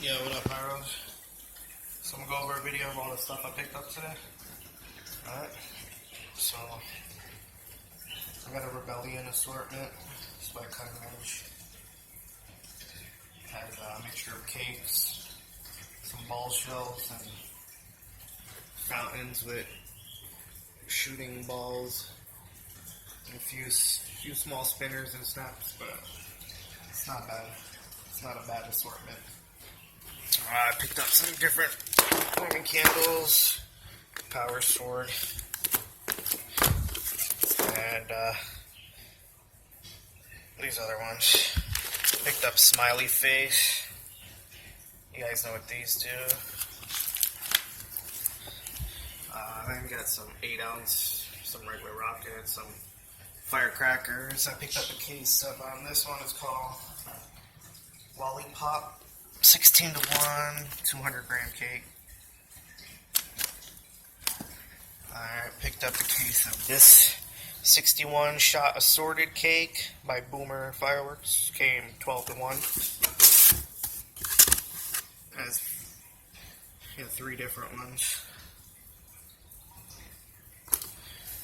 Yeah, what up, Pyros? So I'm gonna go over a video of all the stuff I picked up today. Alright. So I got a Rebellion assortment. It's by Cutting Edge. Has a mixture of cakes, some ball shells, and fountains with shooting balls, and a few small spinners and snaps, but it's not bad. It's not a bad assortment. I picked up some different Roman candles, power sword, and these other ones. Picked up smiley face. You guys know what these do. Then we got some 8-ounce, some regular rockets, some firecrackers. I picked up a case of this one is called Lollipop 16 to 1, 200 gram cake. I picked up a case of this 61 shot assorted cake by Boomer Fireworks. Came 12 to 1. Has 3 different ones.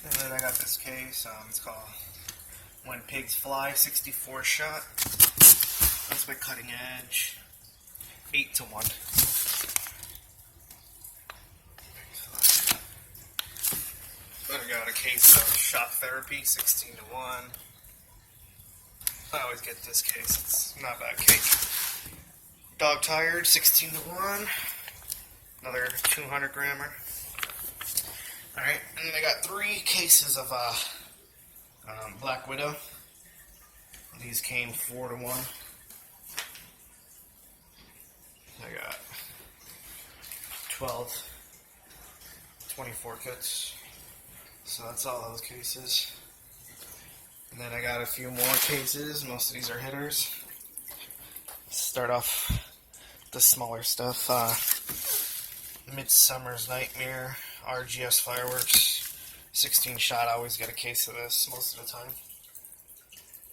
And then I got this case. It's called When Pigs Fly 64 shot. That's by Cutting Edge. 8 to 1. Then I got a case of Shock Therapy 16 to 1. I always get this case. It's not a bad cake. Dog Tired 16 to 1. Another 200 grammer. Alright, and then I got 3 cases of Black Widow. These came 4 to 1. I got 12, 24 kits. So that's all those cases. And then I got a few more cases. Most of these are hitters. Start off the smaller stuff. Midsummer's Nightmare, RGS Fireworks, 16 shot. I always get a case of this most of the time.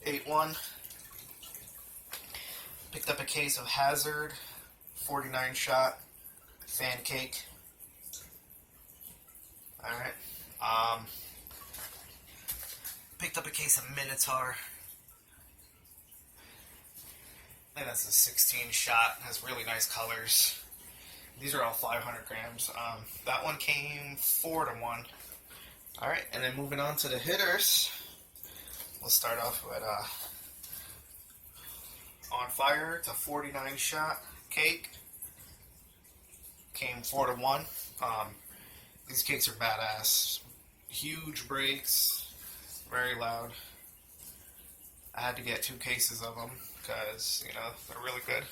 8-1. Picked up a case of Hazard, 49 shot, fan cake. Alright. Picked up a case of Minotaur. I think that's a 16 shot. Has really nice colors. These are all 500 grams. That one came 4 to 1. Alright, and then moving on to the hitters. We'll start off with On Fire. It's a 49 shot cake. Came 4 to 1. These cakes are badass. Huge breaks. Very loud. I had to get 2 cases of them because, you know, they're really good.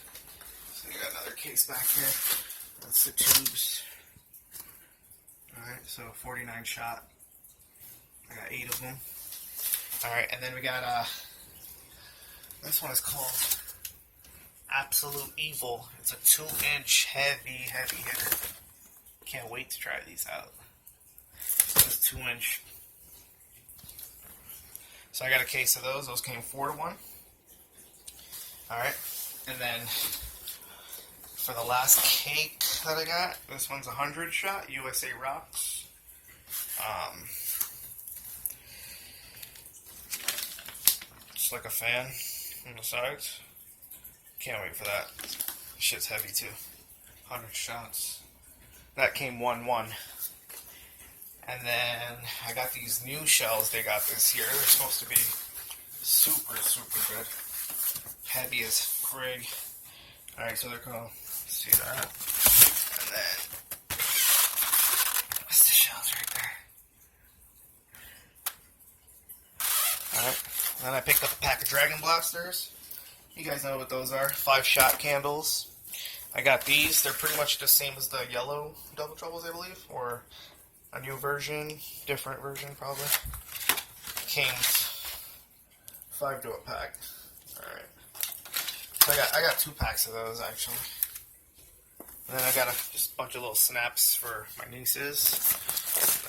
So you got another case back here. That's the tubes. Alright, so 49 shot. I got 8 of them. Alright, and then we got, this one is called Absolute Evil. It's a 2-inch heavy hitter. Can't wait to try these out. This 2-inch. So I got a case of those. Those came 4 to 1. Alright, and then for the last cake that I got, this one's a 100 shot, USA Rocks. Just like a fan on the sides. Can't wait for that. Shit's heavy too. 100 shots. That came 1-1. And then I got these new shells they got this year. They're supposed to be super, super good. Heavy as frig. Alright, so they're called, see that? And then, what's the shells right there? Alright, then I picked up a pack of Dragon Blasters. You guys know what those are. 5-shot candles. I got these. They're pretty much the same as the yellow Double Troubles, I believe. Or a new version. Different version, probably. Came 5 to a pack. Alright. So I got 2 packs of those, actually. And then I got just a bunch of little snaps for my nieces.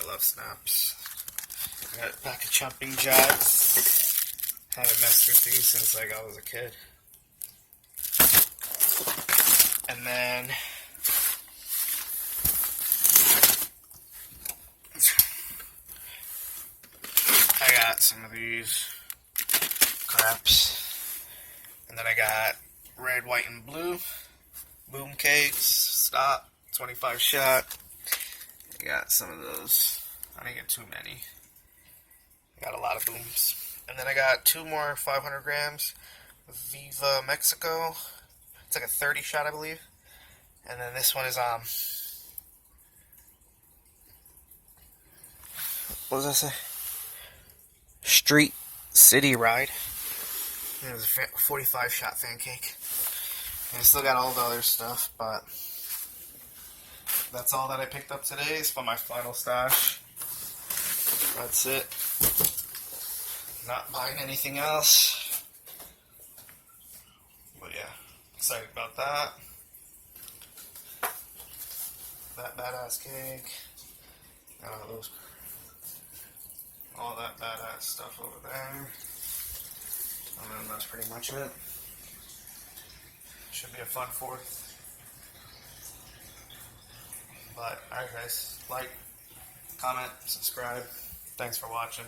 I love snaps. I got a pack of Jumping Jacks. Haven't messed with these since like I was a kid. And And then I got some of these craps. And then I got red, white, and blue boom cakes. Stop. 25 shot. I got some of those. I didn't get too many. I got a lot of booms. And then I got 2 more 500 grams Viva Mexico. It's like a 30 shot, I believe. And then this one is what does that say? Street City Ride. It was a 45 shot fan cake. And I still got all the other stuff, but that's all that I picked up today. It's for my final stash. That's it. Not buying anything else. But yeah, excited about that. That badass cake. All that badass stuff over there. And then that's pretty much it. Should be a fun 4th. But alright guys, like, comment, subscribe. Thanks for watching.